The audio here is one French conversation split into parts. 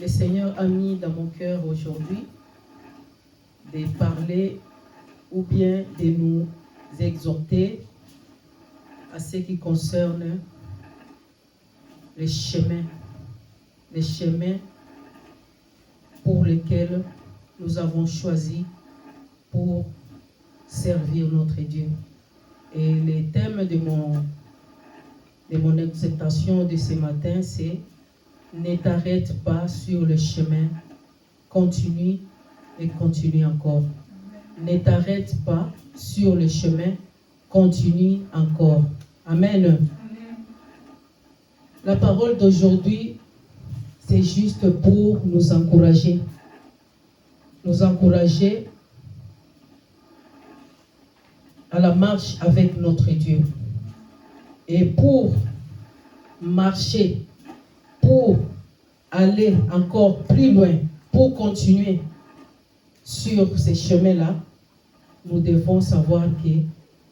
Le Seigneur a mis dans mon cœur aujourd'hui de parler ou bien de nous exhorter à ce qui concerne les chemins pour lesquels nous avons choisi pour servir notre Dieu. Et le thème de mon exhortation de ce matin, c'est « Ne t'arrête pas sur le chemin, continue et continue encore. » Ne t'arrête pas sur le chemin, continue encore. Amen. Amen. La parole d'aujourd'hui, c'est juste pour nous encourager. Nous encourager à la marche avec notre Dieu. Et pour marcher, pour aller encore plus loin, pour continuer sur ces chemins-là, nous devons savoir que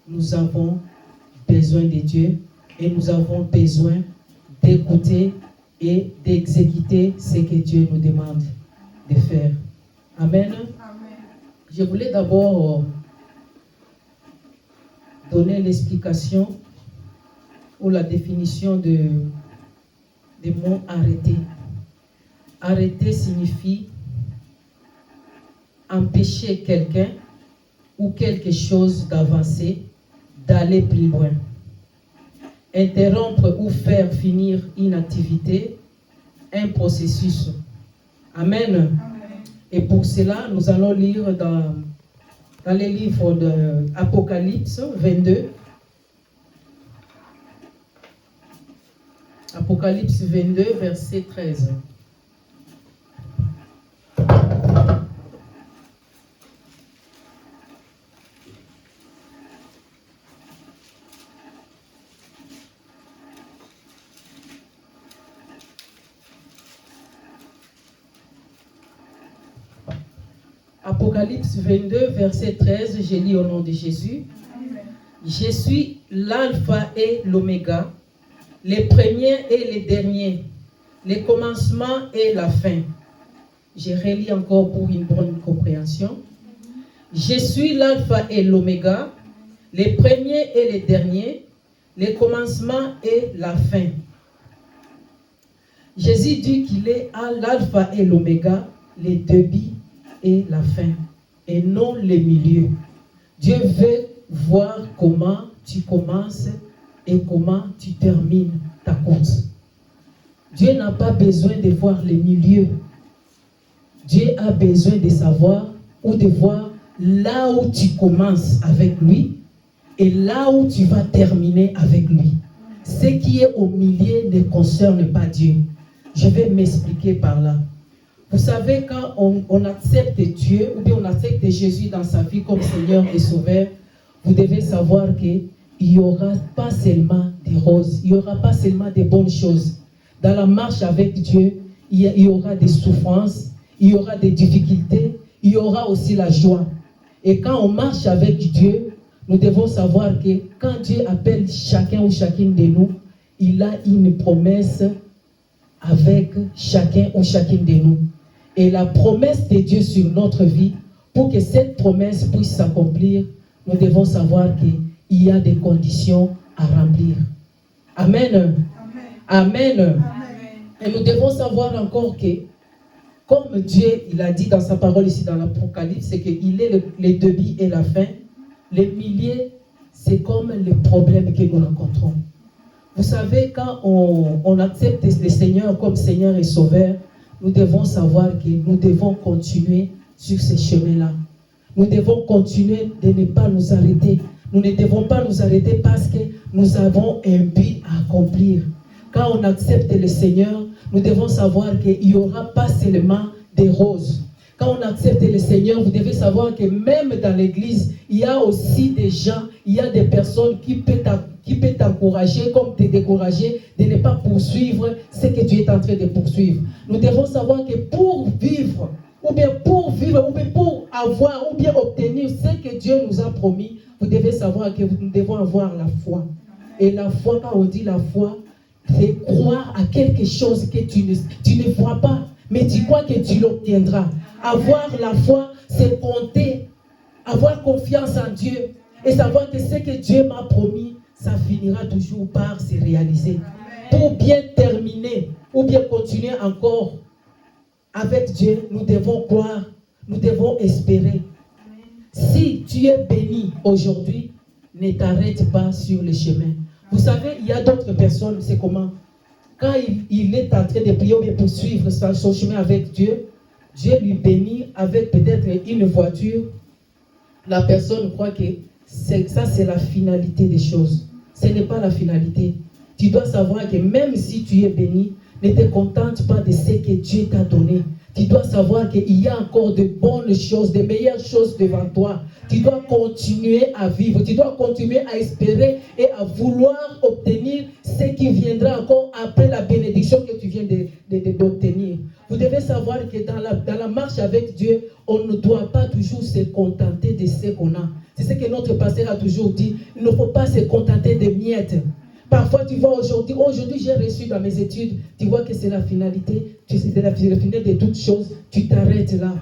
nous avons besoin de Dieu et nous avons besoin d'écouter et d'exécuter ce que Dieu nous demande de faire. Amen. Amen. Je voulais d'abord donner l'explication ou la définition de mot arrêter. Arrêter signifie empêcher quelqu'un ou quelque chose d'avancer, d'aller plus loin. Interrompre ou faire finir une activité, un processus. Amen. Amen. Et pour cela, nous allons lire dans les livres d'Apocalypse 22. Apocalypse 22, verset 13. Apocalypse 22, verset 13, je lis au nom de Jésus. Amen. Je suis l'alpha et l'oméga, les premiers et les derniers, les commencements et la fin. Je relis encore pour une bonne compréhension. Je suis l'alpha et l'oméga, les premiers et les derniers, les commencements et la fin. Jésus dit qu'il est à l'alpha et l'oméga, les débits et la fin, et non le milieu. Dieu veut voir comment tu commences et comment tu termines ta course. Dieu n'a pas besoin de voir le milieu. Dieu a besoin de savoir ou de voir là où tu commences avec lui et là où tu vas terminer avec lui. Ce qui est au milieu ne concerne pas Dieu. Je vais m'expliquer par là. Vous savez, quand on accepte Dieu ou bien on accepte Jésus dans sa vie comme Seigneur et Sauveur, vous devez savoir qu'il n'y aura pas seulement des roses, il n'y aura pas seulement des bonnes choses. Dans la marche avec Dieu, il y aura des souffrances, il y aura des difficultés, il y aura aussi la joie. Et quand on marche avec Dieu, nous devons savoir que quand Dieu appelle chacun ou chacune de nous, il a une promesse avec chacun ou chacune de nous. Et la promesse de Dieu sur notre vie, pour que cette promesse puisse s'accomplir, nous devons savoir qu'il y a des conditions à remplir. Amen. Amen. Amen. Et nous devons savoir encore que, comme Dieu il a dit dans sa parole ici dans l'Apocalypse, c'est qu'il est le début et la fin. Le milieu, c'est comme les problèmes que nous rencontrons. Vous savez, quand on accepte le Seigneur comme Seigneur et Sauveur, nous devons savoir que nous devons continuer sur ce chemin-là. Nous devons continuer de ne pas nous arrêter. Nous ne devons pas nous arrêter parce que nous avons un but à accomplir. Quand on accepte le Seigneur, nous devons savoir qu'il n'y aura pas seulement des roses. Quand on accepte le Seigneur, vous devez savoir que même dans l'église, il y a aussi des gens, il y a des personnes qui peuvent t'encourager comme te décourager de ne pas poursuivre ce que tu es en train de poursuivre. Nous devons savoir que pour vivre, ou bien pour avoir, ou bien obtenir ce que Dieu nous a promis, vous devez savoir que nous devons avoir la foi. Et la foi, quand on dit la foi, c'est croire à quelque chose que tu ne vois pas, mais tu crois que tu l'obtiendras. Avoir la foi, c'est compter, avoir confiance en Dieu et savoir que ce que Dieu m'a promis, ça finira toujours par se réaliser. Pour bien terminer ou bien continuer encore avec Dieu, nous devons croire, nous devons espérer. Si tu es béni aujourd'hui, ne t'arrête pas sur le chemin. Vous savez, il y a d'autres personnes, c'est comment? Quand il est en train de prier ou bien poursuivre son chemin avec Dieu, Dieu lui bénit avec peut-être une voiture. La personne croit que ça c'est la finalité des choses. Ce n'est pas la finalité. Tu dois savoir que même si tu es béni, ne te contente pas de ce que Dieu t'a donné. Tu dois savoir qu'il y a encore de bonnes choses, de meilleures choses devant toi. Tu dois continuer à vivre, tu dois continuer à espérer et à vouloir obtenir ce qui viendra encore après la bénédiction que tu viens d'obtenir. Vous devez savoir que dans la marche avec Dieu, on ne doit pas toujours se contenter de ce qu'on a. C'est ce que notre pasteur a toujours dit. Il ne faut pas se contenter de miettes. Parfois, tu vois aujourd'hui j'ai reçu dans mes études, tu vois que c'est la finalité, c'est la finalité de toutes choses, tu t'arrêtes là.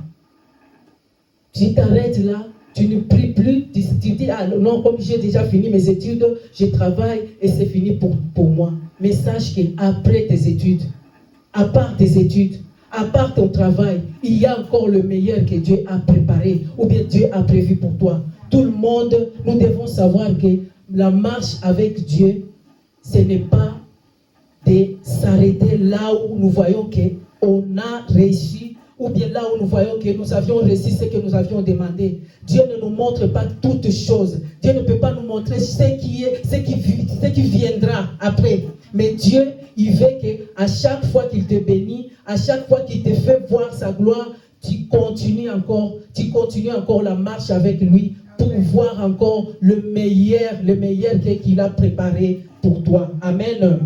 Tu t'arrêtes là, tu ne pries plus, tu dis, ah non, comme j'ai déjà fini mes études, je travaille et c'est fini pour moi. Mais sache qu'après tes études, à part tes études, à part ton travail, il y a encore le meilleur que Dieu a préparé ou bien Dieu a prévu pour toi. Tout le monde, nous devons savoir que la marche avec Dieu, ce n'est pas de s'arrêter là où nous voyons qu'on a réussi ou bien là où nous voyons que nous avions réussi ce que nous avions demandé. Dieu ne nous montre pas toutes choses. Dieu ne peut pas nous montrer ce qui viendra après. Mais Dieu, il veut qu'à chaque fois qu'il te bénit, à chaque fois qu'il te fait voir sa gloire, tu continues encore la marche avec lui pour voir encore le meilleur qu'il a préparé pour toi. Amen.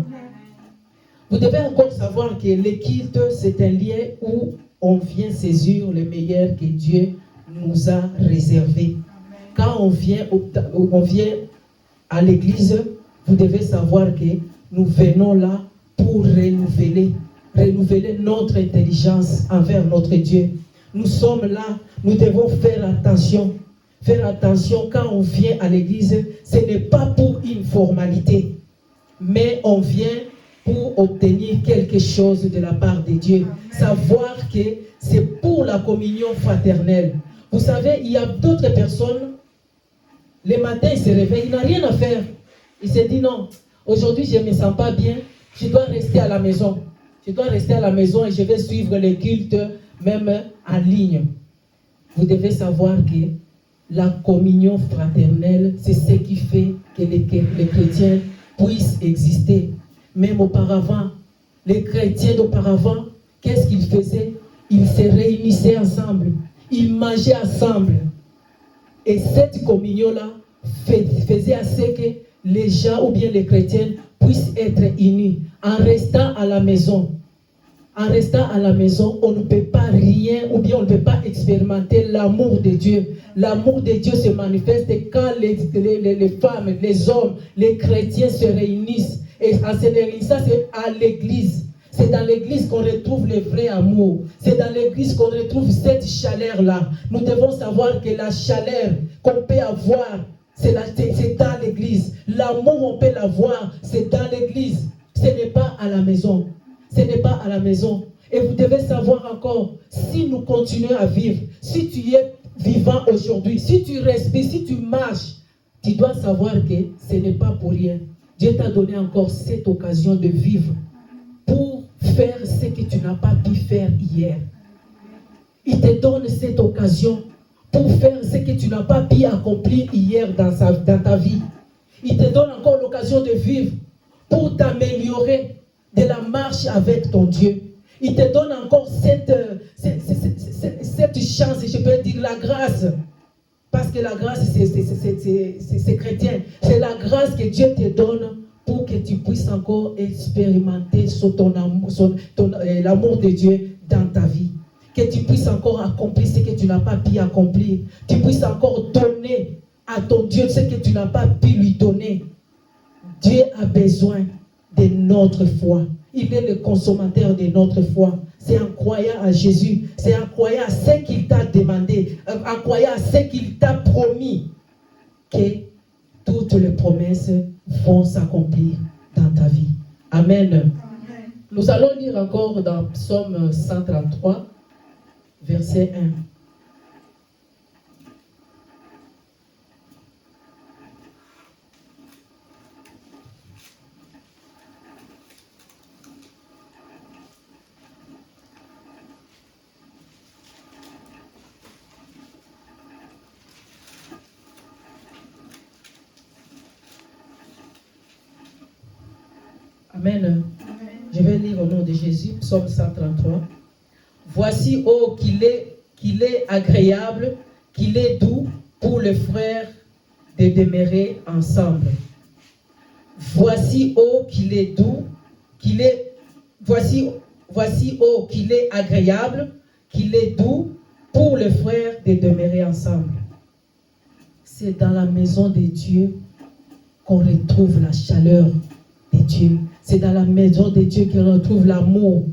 Vous devez encore savoir que le culte, c'est un lieu où on vient saisir le meilleur que Dieu nous a réservé. Quand on vient à l'église, vous devez savoir que nous venons là pour renouveler notre intelligence envers notre Dieu. Nous sommes là, nous devons faire attention. Faire attention quand on vient à l'église, ce n'est pas pour une formalité, mais on vient pour obtenir quelque chose de la part de Dieu. Savoir que c'est pour la communion fraternelle. Vous savez, il y a d'autres personnes, le matin, ils se réveillent, il n'a rien à faire. Il se dit non, aujourd'hui je ne me sens pas bien, je dois rester à la maison. Je dois rester à la maison et je vais suivre les cultes même en ligne. Vous devez savoir que la communion fraternelle, c'est ce qui fait que les chrétiens puissent exister. Même auparavant, les chrétiens d'auparavant, qu'est-ce qu'ils faisaient? Ils se réunissaient ensemble, ils mangeaient ensemble. Et cette communion-là faisait à ce que les gens ou bien les chrétiens puissent être unis en restant à la maison. En restant à la maison, on ne peut pas rien ou bien on ne peut pas expérimenter l'amour de Dieu. L'amour de Dieu se manifeste quand les femmes, les hommes, les chrétiens se réunissent. Et en se réunissant, c'est à l'église. C'est dans l'église qu'on retrouve le vrai amour. C'est dans l'église qu'on retrouve cette chaleur-là. Nous devons savoir que la chaleur qu'on peut avoir, c'est dans l'église. L'amour, on peut l'avoir, c'est dans l'église. Ce n'est pas à la maison. Ce n'est pas à la maison. Et vous devez savoir encore, si nous continuons à vivre, si tu es vivant aujourd'hui, si tu respires, si tu marches, tu dois savoir que ce n'est pas pour rien. Dieu t'a donné encore cette occasion de vivre pour faire ce que tu n'as pas pu faire hier. Il te donne cette occasion pour faire ce que tu n'as pas pu accomplir hier dans ta vie. Il te donne encore l'occasion de vivre pour t'améliorer de la marche avec ton Dieu. Il te donne encore cette chance, je peux dire la grâce. Parce que la grâce, c'est chrétien. C'est la grâce que Dieu te donne pour que tu puisses encore expérimenter l'amour de Dieu dans ta vie. Que tu puisses encore accomplir ce que tu n'as pas pu accomplir. Tu puisses encore donner à ton Dieu ce que tu n'as pas pu lui donner. Dieu a besoin de notre foi. Il est le consommateur de notre foi. c'est en croyant à Jésus, c'est en croyant à ce qu'il t'a demandé, en croyant à ce qu'il t'a promis, que toutes les promesses vont s'accomplir dans ta vie. Amen. Amen. Nous allons lire encore dans Psaume 133, verset 1. Amen. Amen. Je vais lire au nom de Jésus, Psaume 133. Voici, oh, qu'il est agréable, qu'il est doux pour les frères de demeurer ensemble. Voici, oh, qu'il est doux, voici, oh, qu'il est agréable, qu'il est doux pour les frères de demeurer ensemble. C'est dans la maison de Dieu qu'on retrouve la chaleur de Dieu. C'est dans la maison de Dieu qu'on retrouve l'amour.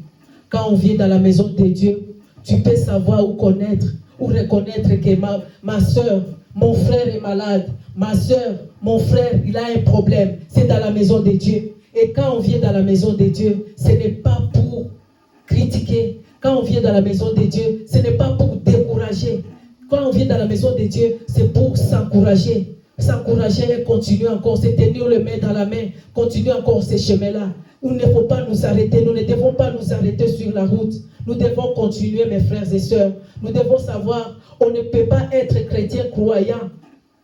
Quand on vient dans la maison de Dieu, tu peux savoir ou connaître, ou reconnaître que ma soeur, mon frère est malade. Ma soeur, mon frère, il a un problème. C'est dans la maison de Dieu. Et quand on vient dans la maison de Dieu, ce n'est pas pour critiquer. Quand on vient dans la maison de Dieu, ce n'est pas pour décourager. Quand on vient dans la maison de Dieu, c'est pour s'encourager. S'encourager et continuer encore, se tenir les mains dans la main, continuer encore ce chemin-là. Il ne faut pas nous arrêter, nous ne devons pas nous arrêter sur la route. Nous devons continuer, mes frères et sœurs. Nous devons savoir, on ne peut pas être chrétien croyant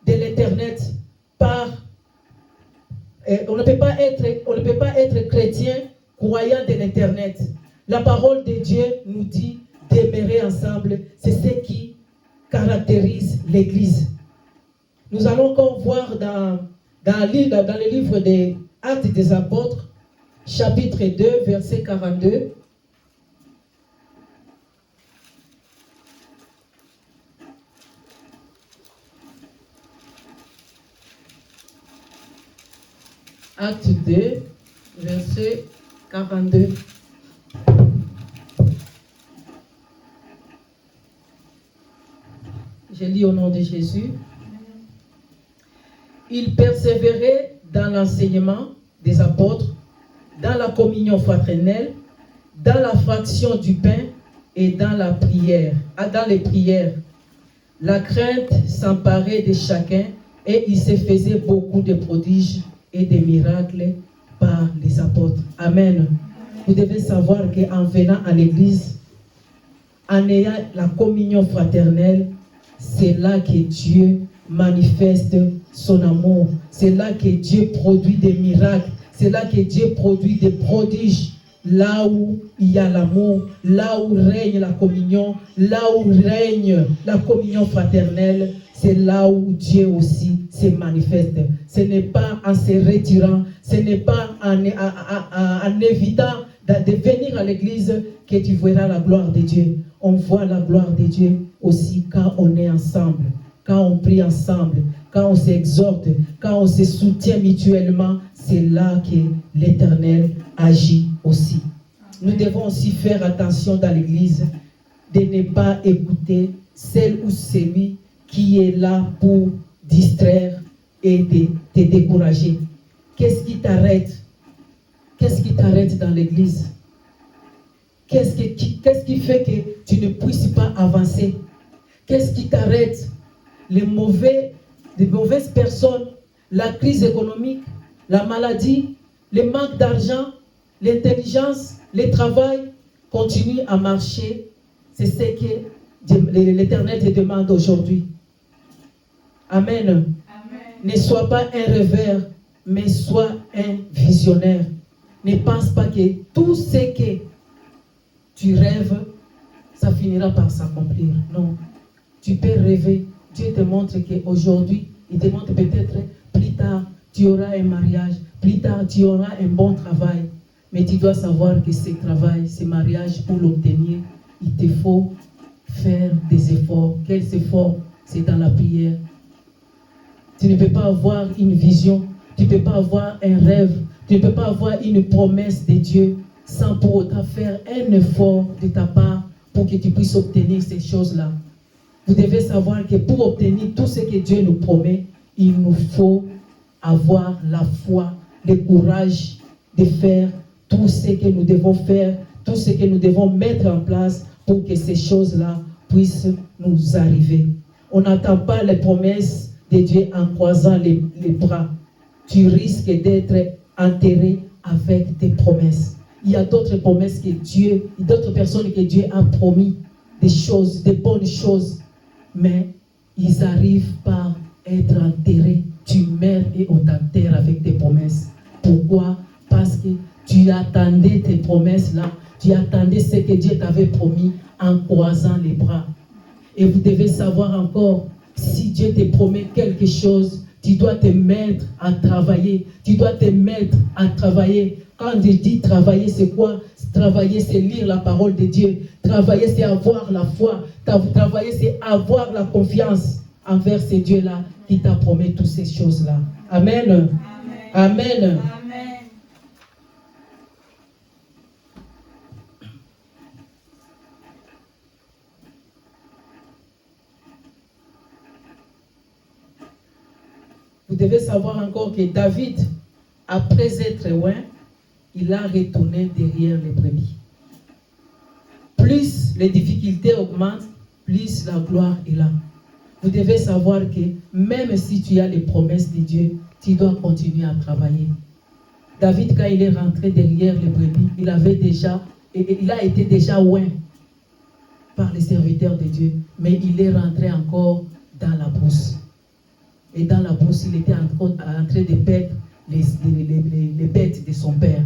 de l'Internet on ne peut pas être chrétien croyant de l'Internet. La parole de Dieu nous dit demeurer ensemble. C'est ce qui caractérise l'Église. Nous allons encore voir dans le livre des Actes des Apôtres, chapitre 2, verset 42. Acte 2, verset 42. Je lis au nom de Jésus. Il persévérait dans l'enseignement des apôtres, dans la communion fraternelle, dans la fraction du pain et dans la prière. Dans les prières, la crainte s'emparait de chacun et il se faisait beaucoup de prodiges et de miracles par les apôtres. Amen. Vous devez savoir qu'en venant à l'église, en ayant la communion fraternelle, c'est là que Dieu manifeste son amour. C'est là que Dieu produit des miracles. C'est là que Dieu produit des prodiges. Là où il y a l'amour, là où règne la communion, là où règne la communion fraternelle, c'est là où Dieu aussi se manifeste. Ce n'est pas en se retirant, ce n'est pas en évitant de venir à l'église que tu verras la gloire de Dieu. On voit la gloire de Dieu aussi quand on est ensemble, quand on prie ensemble, quand on s'exhorte, quand on se soutient mutuellement. C'est là que l'Éternel agit aussi. Nous devons aussi faire attention dans l'église de ne pas écouter celle ou celui qui est là pour distraire et te décourager. Qu'est-ce qui t'arrête? Qu'est-ce qui t'arrête dans l'église? Qu'est-ce qui fait que tu ne puisses pas avancer? Qu'est-ce qui t'arrête? Les mauvaises personnes, la crise économique, la maladie, le manque d'argent, l'intelligence, le travail continuent à marcher. C'est ce que l'Éternel te demande aujourd'hui. Amen. Amen. Ne sois pas un rêveur, mais sois un visionnaire. Ne pense pas que tout ce que tu rêves, ça finira par s'accomplir. Non. Tu peux rêver. Dieu te montre qu'aujourd'hui, il te montre peut-être plus tard, tu auras un mariage. Plus tard, tu auras un bon travail. Mais tu dois savoir que ce travail, ce mariage, pour l'obtenir, il te faut faire des efforts. Quels efforts? C'est dans la prière. Tu ne peux pas avoir une vision. Tu ne peux pas avoir un rêve. Tu ne peux pas avoir une promesse de Dieu sans pour autant faire un effort de ta part pour que tu puisses obtenir ces choses-là. Vous devez savoir que pour obtenir tout ce que Dieu nous promet, il nous faut avoir la foi, le courage de faire tout ce que nous devons faire, tout ce que nous devons mettre en place pour que ces choses-là puissent nous arriver. On n'attend pas les promesses de Dieu en croisant les bras. Tu risques d'être enterré avec tes promesses. Il y a d'autres promesses que Dieu, d'autres personnes que Dieu a promis, des choses, des bonnes choses, mais ils arrivent par être enterrés. Tu meurs et on t'enterre avec tes promesses. Pourquoi? Parce que tu attendais tes promesses-là, tu attendais ce que Dieu t'avait promis en croisant les bras. Et vous devez savoir encore, si Dieu te promet quelque chose, tu dois te mettre à travailler. Tu dois te mettre à travailler. Quand je dis travailler, c'est quoi? Travailler, c'est lire la parole de Dieu. Travailler, c'est avoir la foi. Travailler, c'est avoir la confiance envers ce Dieu-là qui t'a promis toutes ces choses-là. Amen. Amen. Amen. Vous devez savoir encore que David, après être loin, il a retourné derrière les brebis. Plus les difficultés augmentent, plus la gloire est là. Vous devez savoir que même si tu as les promesses de Dieu, tu dois continuer à travailler. David, quand il est rentré derrière les brebis, il a été déjà loin par les serviteurs de Dieu, mais il est rentré encore dans la brousse. Et dans la brousse, il était en train de perdre les bêtes de son père.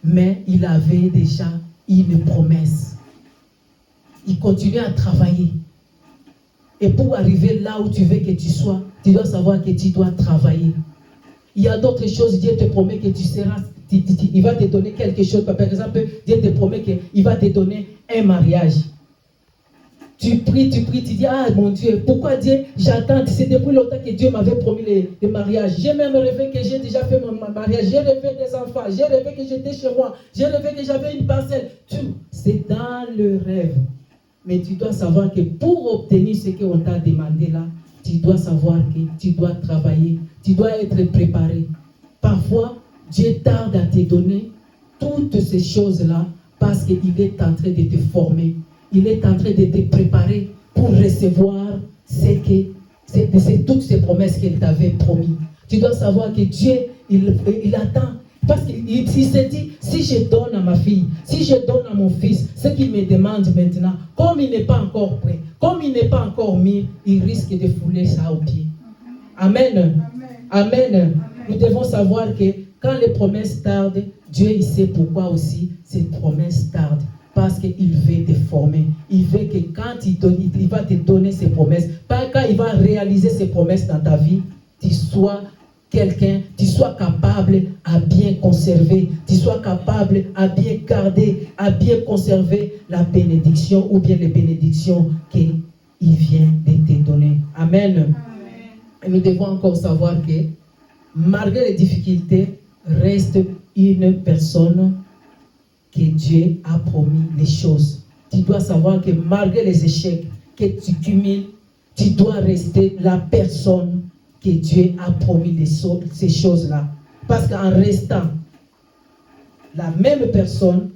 Mais il avait déjà une promesse. Il continuait à travailler. Et pour arriver là où tu veux que tu sois, tu dois savoir que tu dois travailler. Il y a d'autres choses, Dieu te promet que tu seras, il va te donner quelque chose. Par exemple, Dieu te promet qu'il va te donner un mariage. Tu pries, tu dis, ah mon Dieu, pourquoi Dieu, j'attends, c'est depuis longtemps que Dieu m'avait promis le mariage. J'ai même rêvé que j'ai déjà fait mon mariage, j'ai rêvé des enfants, j'ai rêvé que j'étais chez moi, j'ai rêvé que j'avais une parcelle. Tout, c'est dans le rêve. Mais tu dois savoir que pour obtenir ce qu'on t'a demandé là, tu dois savoir que tu dois travailler, tu dois être préparé. Parfois, Dieu tarde à te donner toutes ces choses-là parce qu'il est en train de te former. Il est en train de te préparer pour recevoir toutes ces promesses qu'il t'avait promis. Tu dois savoir que Dieu, il attend. Parce qu'il s'est dit, si je donne à ma fille, si je donne à mon fils, ce qu'il me demande maintenant, comme il n'est pas encore prêt, comme il n'est pas encore mis, il risque de fouler ça aux pieds. Amen. Amen. Amen. Nous devons savoir que quand les promesses tardent, Dieu il sait pourquoi aussi ces promesses tardent. Parce qu'il veut te former. Il veut que quand il va te donner ses promesses, pas quand il va réaliser ses promesses dans ta vie, tu sois quelqu'un, tu sois capable à bien conserver, tu sois capable à bien garder, à bien conserver la bénédiction ou bien les bénédictions qu'il vient de te donner. Amen. Amen. Et nous devons encore savoir que malgré les difficultés, reste une personne que Dieu a promis les choses. Tu dois savoir que malgré les échecs que tu cumules, tu dois rester la personne que Dieu a promis ces choses-là. Parce qu'en restant la même personne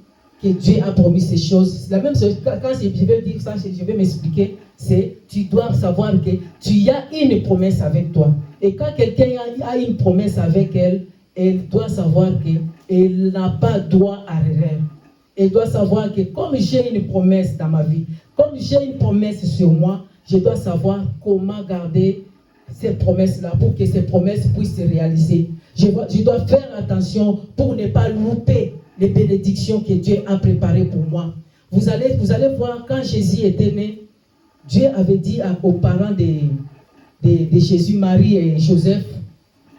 que Dieu a promis ces choses, la même chose, quand je vais dire ça, je vais m'expliquer, c'est tu dois savoir que tu as une promesse avec toi. Et quand quelqu'un a une promesse avec elle, elle doit savoir qu'elle n'a pas droit à erreur. Elle doit savoir que comme j'ai une promesse dans ma vie, comme j'ai une promesse sur moi, je dois savoir comment garder ces promesses-là pour que ces promesses puissent se réaliser. Je dois faire attention pour ne pas louper les bénédictions que Dieu a préparées pour moi. Vous allez voir, quand Jésus était né, Dieu avait dit aux parents de Jésus, Marie et Joseph,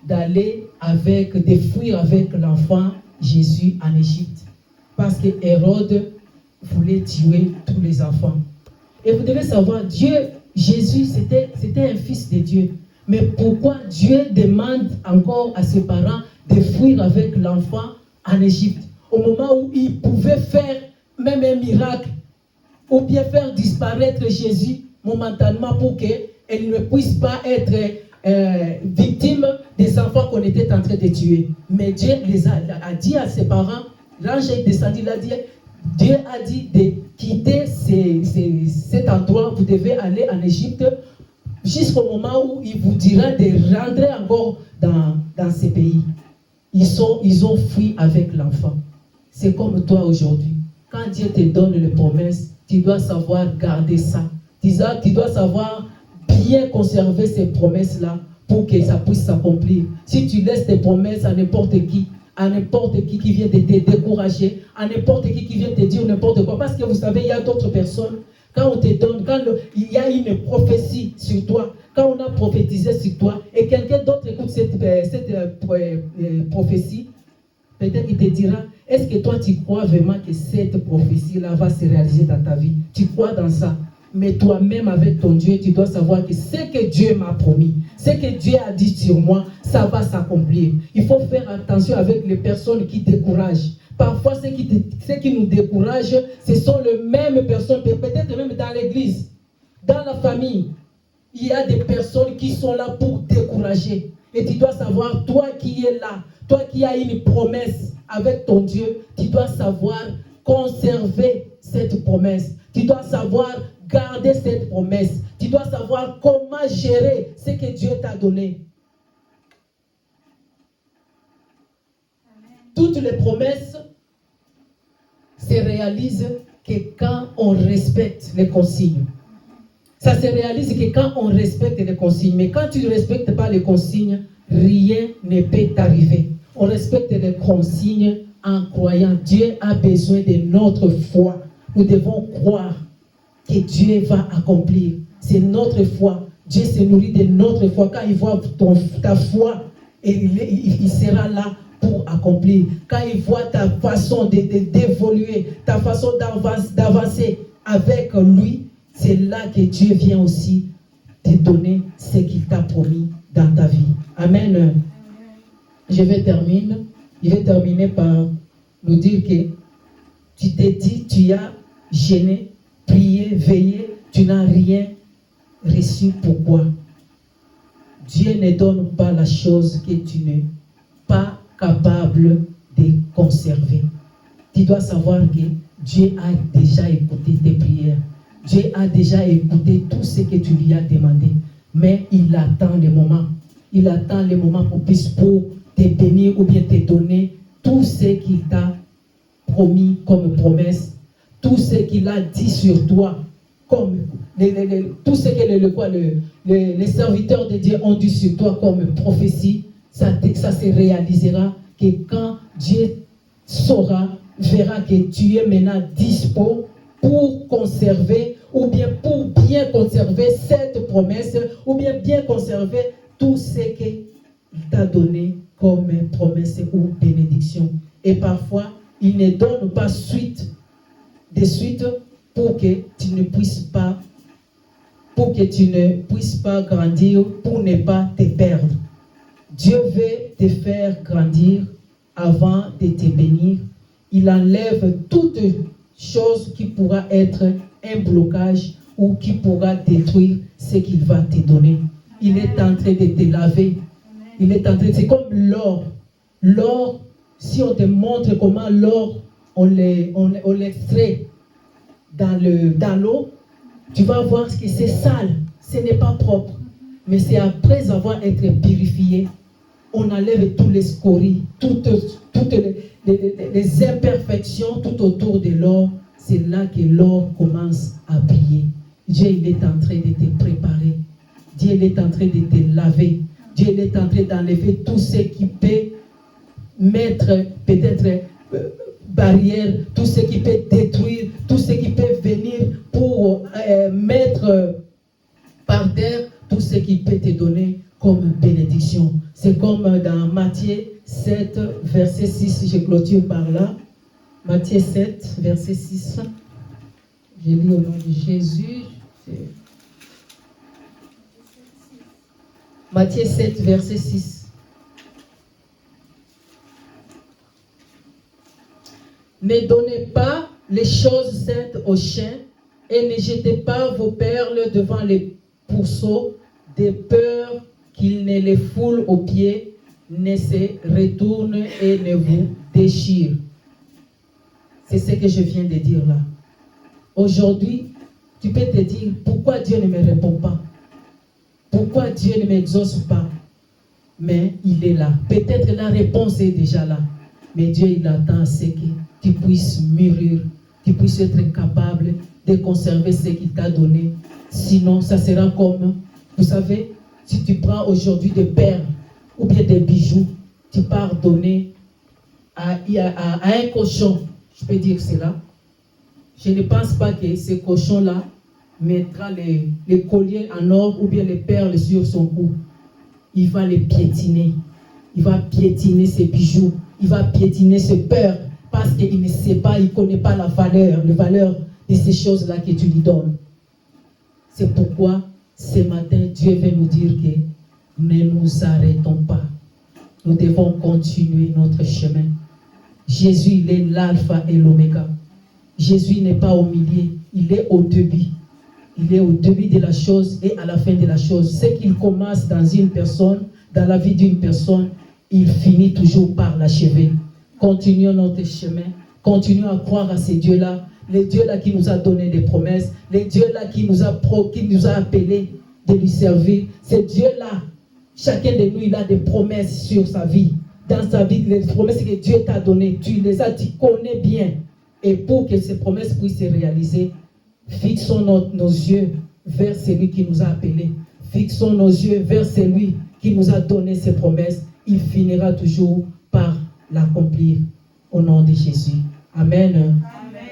d'aller de fuir avec l'enfant Jésus en Égypte. Parce que Hérode voulait tuer tous les enfants. Et vous devez savoir, Jésus, c'était un fils de Dieu. Mais pourquoi Dieu demande encore à ses parents de fuir avec l'enfant en Égypte? au moment où il pouvait faire même un miracle, ou bien faire disparaître Jésus momentanément pour qu'elle ne puisse pas être victime des enfants qu'on était en train de tuer. Mais Dieu a dit à ses parents, l'ange est descendu, il a dit, Dieu a dit de quitter cet endroit, vous devez aller en Égypte jusqu'au moment où il vous dira de rentrer encore dans ces pays. Ils ont fui avec l'enfant. C'est comme toi aujourd'hui. Quand Dieu te donne les promesses, tu dois savoir garder ça. Tu dois savoir bien conserver ces promesses-là pour que ça puisse s'accomplir. Si tu laisses tes promesses à n'importe qui vient te décourager, à n'importe qui vient te dire n'importe quoi, parce que vous savez, il y a d'autres personnes, quand on te donne, il y a une prophétie sur toi, quand on a prophétisé sur toi, et quelqu'un d'autre écoute cette prophétie, peut-être qu'il te dira, est-ce que toi tu crois vraiment que cette prophétie-là va se réaliser dans ta vie? Tu crois dans ça? Mais toi-même avec ton Dieu, tu dois savoir que ce que Dieu m'a promis, ce que Dieu a dit sur moi, ça va s'accomplir. Il faut faire attention avec les personnes qui découragent. Parfois, ceux qui nous découragent, ce sont les mêmes personnes, peut-être même dans l'église, dans la famille. Il y a des personnes qui sont là pour décourager. Et tu dois savoir, toi qui es là, toi qui as une promesse avec ton Dieu, tu dois savoir conserver cette promesse. Tu dois savoir garder cette promesse. Tu dois savoir comment gérer ce que Dieu t'a donné. Amen. Toutes les promesses se réalisent que quand on respecte les consignes. Ça se réalise que quand on respecte les consignes. Mais quand tu ne respectes pas les consignes, rien ne peut t'arriver. On respecte les consignes en croyant. Dieu a besoin de notre foi. Nous devons croire que Dieu va accomplir. C'est notre foi. Dieu se nourrit de notre foi. Quand il voit ta foi, il sera là pour accomplir. Quand il voit ta façon d'évoluer, ta façon d'avancer avec lui, c'est là que Dieu vient aussi te donner ce qu'il t'a promis dans ta vie. Amen. Je vais terminer par nous dire que tu t'es dit, tu as gêné, prié, veillé, tu n'as rien reçu. Pourquoi? Dieu ne donne pas la chose que tu n'es pas capable de conserver. Tu dois savoir que Dieu a déjà écouté tes prières. Dieu a déjà écouté tout ce que tu lui as demandé. Mais il attend le moment. Il attend le moment pour te bénir ou bien te donner tout ce qu'il t'a promis comme promesse. Tout ce qu'il a dit sur toi. Comme tout ce que les serviteurs de Dieu ont dit sur toi comme prophétie. Ça se réalisera que quand Dieu verra que tu es maintenant dispo pour conserver ou bien pour bien conserver cette promesse ou bien conserver tout ce qu'il t'a donné comme promesse ou bénédiction. Et parfois, il ne donne pas de suite pour que tu ne puisses pas grandir, pour ne pas te perdre. Dieu veut te faire grandir avant de te bénir. Il enlève toute chose qui pourra être un blocage ou qui pourra détruire ce qu'il va te donner. Il est en train de te laver. C'est comme l'or. L'or, si on te montre comment l'or, on l'extrait dans l'eau, tu vas voir que c'est sale, ce n'est pas propre. Mais c'est après avoir été purifié, on enlève tous les scories, toutes les imperfections tout autour de l'or. C'est là que l'or commence à briller. Dieu il est en train de te préparer. Dieu il est en train de te laver. Dieu il est en train d'enlever tout ce qui peut mettre peut-être barrière, tout ce qui peut détruire, tout ce qui peut venir pour mettre par terre tout ce qui peut te donner comme bénédiction. C'est comme dans Matthieu 7, verset 6, je clôture par là. Matthieu 7, verset 6. Je lis au nom de Jésus. Matthieu 7, verset 6. Ne donnez pas les choses saintes aux chiens et ne jetez pas vos perles devant les pourceaux, de peur qu'ils ne les foulent aux pieds, ne se retournent et ne vous déchirent. C'est ce que je viens de dire là. Aujourd'hui, tu peux te dire, pourquoi Dieu ne me répond pas? Pourquoi Dieu ne m'exauce pas? Mais il est là. Peut-être la réponse est déjà là. Mais Dieu, il attend à ce que tu puisses mûrir, tu puisses être capable de conserver ce qu'il t'a donné. Sinon, ça sera comme, vous savez, si tu prends aujourd'hui des perles ou bien des bijoux, tu pars donner à un cochon, je peux dire cela. Je ne pense pas que ce cochon-là mettra les colliers en or ou bien les perles sur son cou. Il va les piétiner. Il va piétiner ses bijoux. Il va piétiner ses peurs parce qu'il ne sait pas, il ne connaît pas la valeur de ces choses-là que tu lui donnes. C'est pourquoi ce matin, Dieu veut nous dire que ne nous arrêtons pas. Nous devons continuer notre chemin. Jésus, il est l'alpha et l'oméga. Jésus n'est pas au milieu, il est au début. Il est au début de la chose et à la fin de la chose. Ce qu'il commence dans une personne, dans la vie d'une personne, il finit toujours par l'achever. Continuons notre chemin. Continuons à croire à ces dieux-là. Les dieux-là qui nous a donné des promesses. Les dieux-là qui nous a appelés de lui servir. Ces dieux-là, chacun de nous, il a des promesses sur sa vie. Dans sa vie, les promesses que Dieu t'a données, tu les as, tu connais bien. Et pour que ces promesses puissent se réaliser, fixons nos yeux vers celui qui nous a appelés. Fixons nos yeux vers celui qui nous a donné ces promesses. Il finira toujours par l'accomplir au nom de Jésus. Amen.